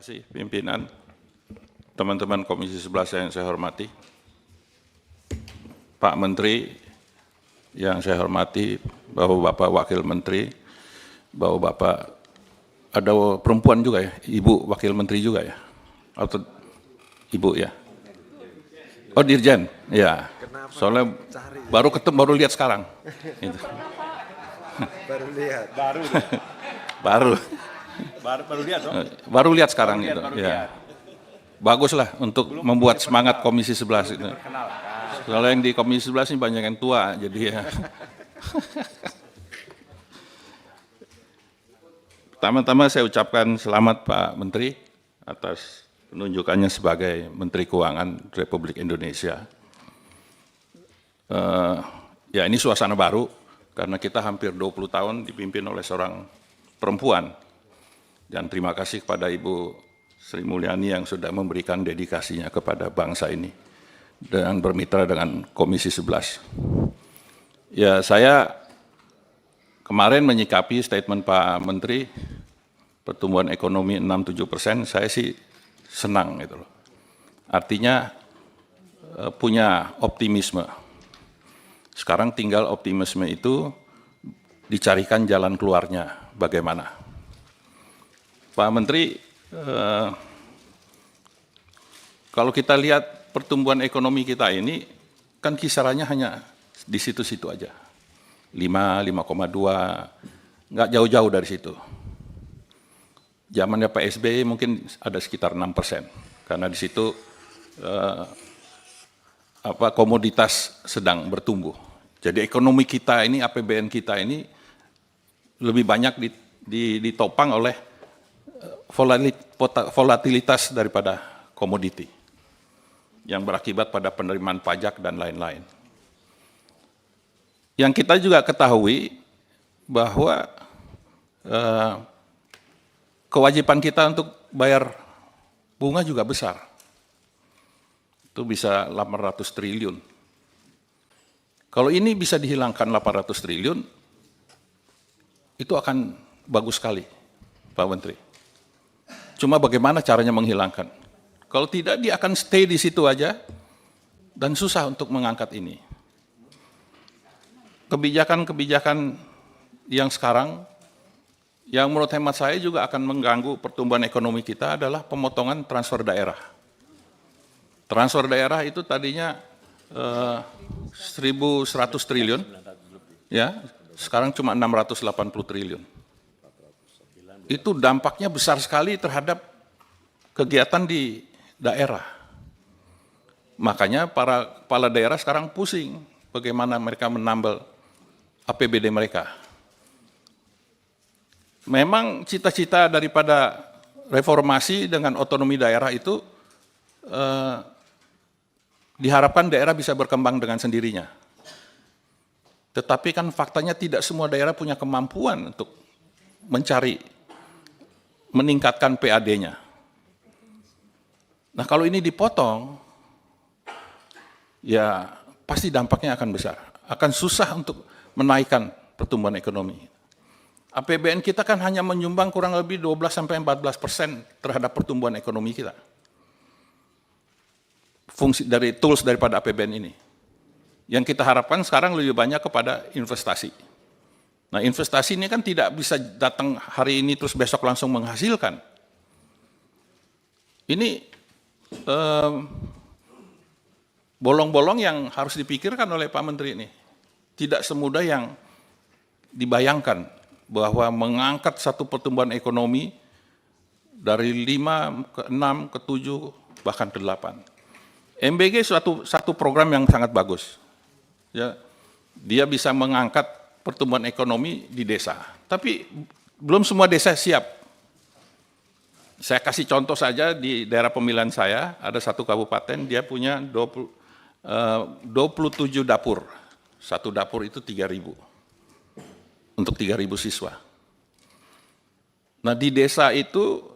kasih pimpinan, teman-teman Komisi 11 yang saya hormati, Pak Menteri yang saya hormati, Bapak Wakil Menteri, Bapak ada perempuan juga ya, Ibu Wakil Menteri juga ya, atau Ibu ya? Oh Dirjen, ya. Soalnya baru ketemu, baru lihat sekarang. Gitu. Baru lihat. Baru lihat dong? Baru lihat sekarang itu. Ya. Baguslah untuk membuat semangat Komisi 11 itu. Soalnya yang di Komisi 11 ini banyak yang tua, jadi ya. Pertama-tama saya ucapkan selamat Pak Menteri atas penunjukannya sebagai Menteri Keuangan Republik Indonesia. Ya ini suasana baru karena kita hampir 20 tahun dipimpin oleh seorang perempuan. Dan terima kasih kepada Ibu Sri Mulyani yang sudah memberikan dedikasinya kepada bangsa ini dan bermitra dengan Komisi 11. Ya saya kemarin menyikapi statement Pak Menteri pertumbuhan ekonomi 6-7%, saya sih senang gitu loh. Artinya punya optimisme. Sekarang tinggal optimisme itu dicarikan jalan keluarnya bagaimana. Pak Menteri, kalau kita lihat pertumbuhan ekonomi kita ini, kan kisarannya hanya di situ-situ aja. 5, 5,2, nggak jauh-jauh dari situ. Zamannya Pak SBY mungkin ada sekitar 6%, karena di situ komoditas sedang bertumbuh. Jadi ekonomi kita ini, APBN kita ini lebih banyak ditopang oleh volatilitas daripada komoditi yang berakibat pada penerimaan pajak dan lain-lain. Yang kita juga ketahui bahwa kewajiban kita untuk bayar bunga juga besar. Itu bisa 800 triliun. Kalau ini bisa dihilangkan 800 triliun, itu akan bagus sekali, Pak Menteri. Cuma bagaimana caranya menghilangkan? Kalau tidak, dia akan stay di situ aja dan susah untuk mengangkat ini. Kebijakan-kebijakan yang sekarang, yang menurut hemat saya juga akan mengganggu pertumbuhan ekonomi kita adalah pemotongan transfer daerah. Transfer daerah itu tadinya 1.100 triliun, ya, sekarang cuma 680 triliun. Itu dampaknya besar sekali terhadap kegiatan di daerah. Makanya para kepala daerah sekarang pusing bagaimana mereka menambal APBD mereka. Memang cita-cita daripada reformasi dengan otonomi daerah itu diharapkan daerah bisa berkembang dengan sendirinya. Tetapi kan faktanya tidak semua daerah punya kemampuan untuk meningkatkan PAD-nya. Nah kalau ini dipotong, ya pasti dampaknya akan besar. Akan susah untuk menaikkan pertumbuhan ekonomi. APBN kita kan hanya menyumbang kurang lebih 12-14% terhadap pertumbuhan ekonomi kita. Fungsi dari tools daripada APBN ini. Yang kita harapkan sekarang lebih banyak kepada investasi. Nah investasi ini kan tidak bisa datang hari ini terus besok langsung menghasilkan. Ini bolong-bolong yang harus dipikirkan oleh Pak Menteri ini. Tidak semudah yang dibayangkan bahwa mengangkat satu pertumbuhan ekonomi dari 5 ke 6 ke 7 bahkan ke 8. MBG satu program yang sangat bagus. Ya, dia bisa mengangkat pertumbuhan ekonomi di desa. Tapi belum semua desa siap. Saya kasih contoh saja di daerah pemilihan saya, ada satu kabupaten, dia punya 27 dapur. Satu dapur itu 3.000. Untuk 3.000 siswa. Nah di desa itu,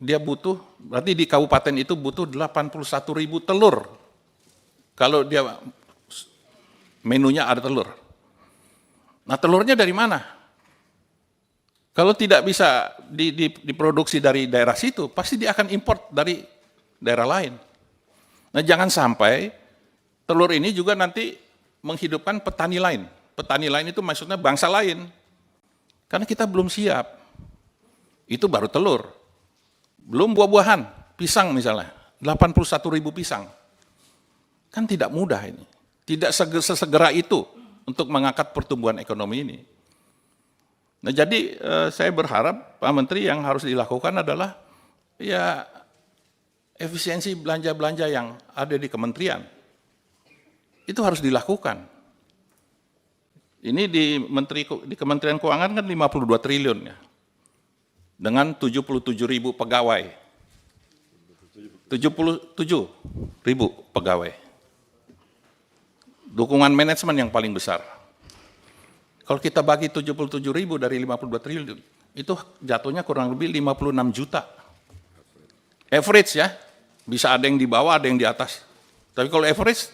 dia butuh, berarti di kabupaten itu butuh 81.000 telur. Kalau dia menunya ada telur. Nah telurnya dari mana? Kalau tidak bisa diproduksi dari daerah situ, pasti dia akan import dari daerah lain. Nah, jangan sampai telur ini juga nanti menghidupkan petani lain. Petani lain itu maksudnya bangsa lain. Karena kita belum siap. Itu baru telur. Belum buah-buahan, pisang misalnya, 81.000 pisang. Kan tidak mudah ini. Tidak sesegera itu untuk mengangkat pertumbuhan ekonomi ini. Nah, jadi saya berharap Pak Menteri yang harus dilakukan adalah ya efisiensi belanja-belanja yang ada di kementerian. Itu harus dilakukan. Ini di Kementerian Keuangan kan 52 triliun ya. Dengan 77.000 pegawai. 77.000 pegawai. Dukungan manajemen yang paling besar. Kalau kita bagi 77.000 dari 52 triliun, itu jatuhnya kurang lebih 56 juta. Average ya, bisa ada yang di bawah, ada yang di atas. Tapi kalau average,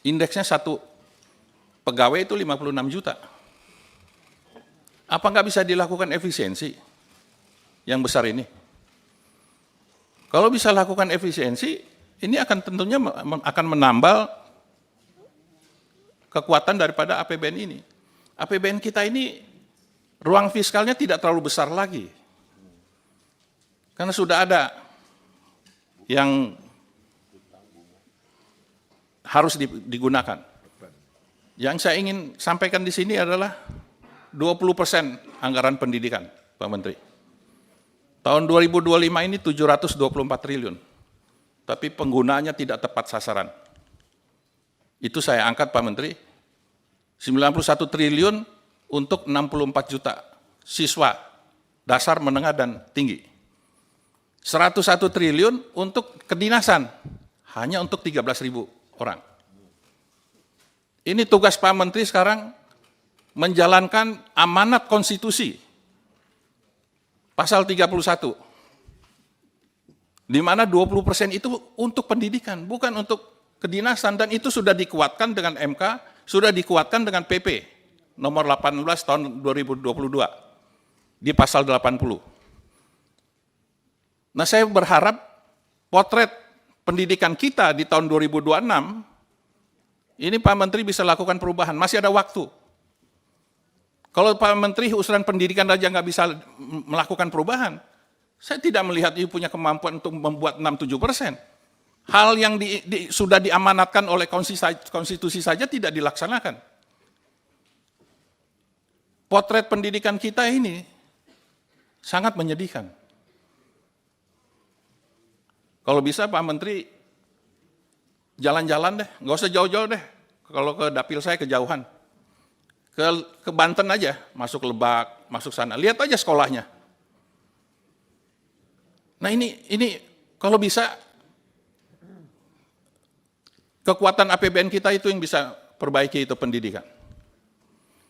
indeksnya satu pegawai itu 56 juta. Apa nggak bisa dilakukan efisiensi yang besar ini? Kalau bisa lakukan efisiensi, ini akan tentunya akan menambal kekuatan daripada APBN ini. APBN kita ini ruang fiskalnya tidak terlalu besar lagi. Karena sudah ada yang harus digunakan. Yang saya ingin sampaikan di sini adalah 20% anggaran pendidikan, Pak Menteri. Tahun 2025 ini 724 triliun, tapi penggunaannya tidak tepat sasaran. Itu saya angkat, Pak Menteri, 91 triliun untuk 64 juta siswa dasar, menengah, dan tinggi. 101 triliun untuk kedinasan, hanya untuk 13.000 orang. Ini tugas Pak Menteri sekarang menjalankan amanat konstitusi, pasal 31, di mana 20% itu untuk pendidikan, bukan untuk kedinasan, dan itu sudah dikuatkan dengan MK, sudah dikuatkan dengan PP nomor 18 tahun 2022 di pasal 80. Nah, saya berharap potret pendidikan kita di tahun 2026 ini Pak Menteri bisa lakukan perubahan, masih ada waktu. Kalau Pak Menteri usulan pendidikan aja nggak bisa melakukan perubahan, saya tidak melihat dia punya kemampuan untuk membuat 6-7%. Hal yang sudah diamanatkan oleh konstitusi saja tidak dilaksanakan. Potret pendidikan kita ini sangat menyedihkan. Kalau bisa Pak Menteri jalan-jalan deh, nggak usah jauh-jauh deh. Kalau ke dapil saya kejauhan. Ke Banten aja, masuk Lebak, masuk sana. Lihat aja sekolahnya. Nah ini kalau bisa kekuatan APBN kita itu yang bisa perbaiki itu pendidikan.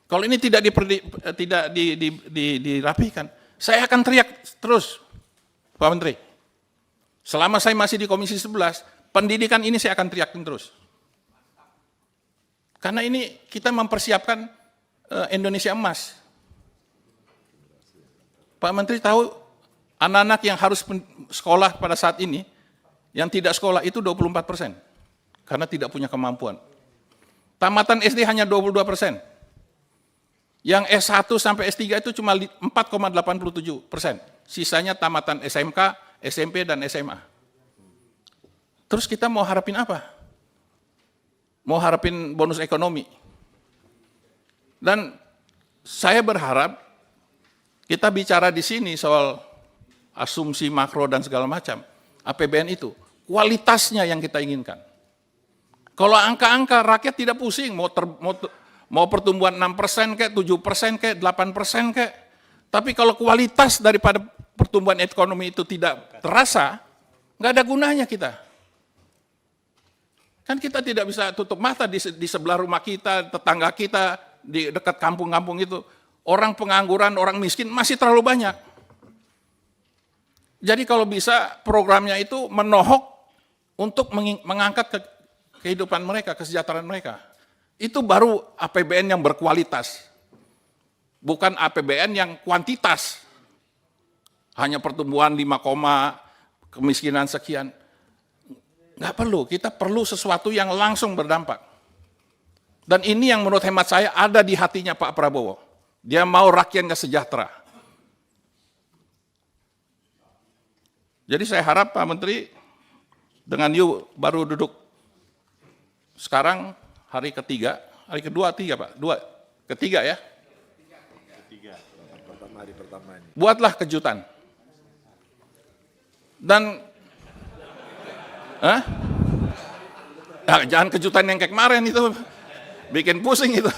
Kalau ini tidak dirapikan, saya akan teriak terus, Pak Menteri. Selama saya masih di Komisi 11, pendidikan ini saya akan teriakin terus. Karena ini kita mempersiapkan Indonesia emas. Pak Menteri tahu anak-anak yang harus sekolah pada saat ini, yang tidak sekolah itu 24%. Karena tidak punya kemampuan. Tamatan SD hanya 22%. Yang S1 sampai S3 itu cuma 4,87%. Sisanya tamatan SMK, SMP, dan SMA. Terus kita mau harapin apa? Mau harapin bonus ekonomi. Dan saya berharap kita bicara di sini soal asumsi makro dan segala macam, APBN itu, kualitasnya yang kita inginkan. Kalau angka-angka rakyat tidak pusing, mau pertumbuhan 6% kayak, 7% kayak, 8% kayak. Tapi kalau kualitas daripada pertumbuhan ekonomi itu tidak terasa, nggak ada gunanya kita. Kan kita tidak bisa tutup mata di sebelah rumah kita, tetangga kita, di dekat kampung-kampung itu. Orang pengangguran, orang miskin masih terlalu banyak. Jadi kalau bisa programnya itu menohok untuk mengangkat kehidupan mereka, kesejahteraan mereka. Itu baru APBN yang berkualitas. bukan APBN yang kuantitas. Hanya pertumbuhan 5, kemiskinan sekian. Nggak perlu, kita perlu sesuatu yang langsung berdampak. Dan ini yang menurut hemat saya ada di hatinya Pak Prabowo. Dia mau rakyatnya sejahtera. Jadi saya harap Pak Menteri, dengan you baru duduk sekarang hari ketiga, hari kedua, Pak? Ketiga ya? Hari pertama ini. Buatlah kejutan. Dan, jangan kejutan yang kayak kemarin itu, bikin pusing itu.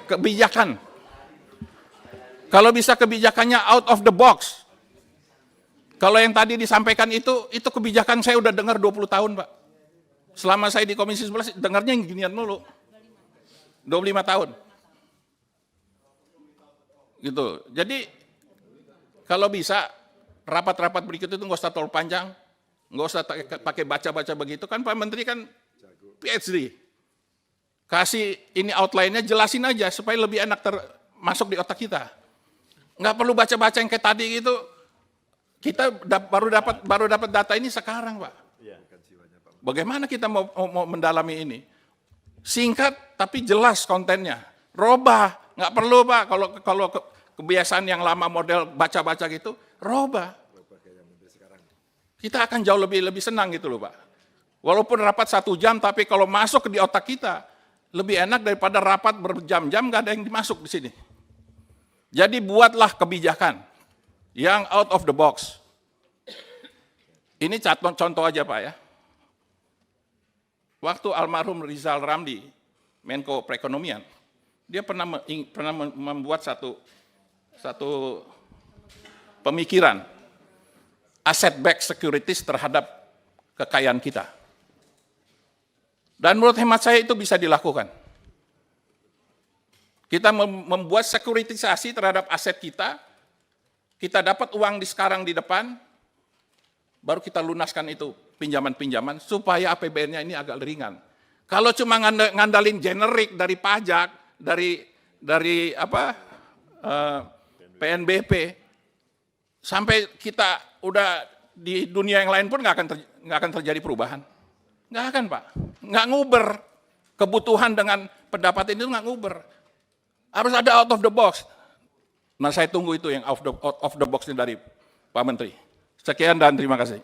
Kebijakan. Kalau bisa kebijakannya out of the box. Kalau yang tadi disampaikan itu kebijakan saya udah dengar 20 tahun, Pak. Selama saya di Komisi 11, dengarnya yang ginian mulu. 25 tahun. Gitu. Jadi, kalau bisa, rapat-rapat berikut itu nggak usah terlalu panjang, nggak usah pakai baca-baca begitu, kan Pak Menteri kan PhD. Kasih ini outline-nya, jelasin aja, supaya lebih enak masuk di otak kita. Nggak perlu baca-baca yang kayak tadi gitu. Kita baru dapat data ini sekarang, Pak. Bagaimana kita mau mendalami ini? Singkat tapi jelas kontennya. Robah, nggak perlu, Pak. Kalau kebiasaan yang lama model baca-baca gitu, robah. Kita akan jauh lebih senang gitu loh, Pak. Walaupun rapat 1 jam, tapi kalau masuk di otak kita lebih enak daripada rapat berjam-jam nggak ada yang dimasuk di sini. Jadi buatlah kebijakan yang out of the box. Ini contoh aja, Pak ya. Waktu almarhum Rizal Ramli, Menko Perekonomian, dia pernah membuat satu pemikiran asset backed securities terhadap kekayaan kita. Dan menurut hemat saya itu bisa dilakukan. Kita membuat sekuritisasi terhadap aset kita dapat uang sekarang di depan, baru kita lunaskan itu pinjaman-pinjaman supaya APBN-nya ini agak ringan. Kalau cuma ngandalin generik dari pajak, dari PNBP, sampai kita udah di dunia yang lain pun nggak akan terjadi perubahan. Nggak akan, Pak. Nggak nguber. Kebutuhan dengan pendapatan itu nggak nguber. Harus ada out of the box. Nah, saya tunggu itu yang out of the box dari Pak Menteri. Sekian dan terima kasih.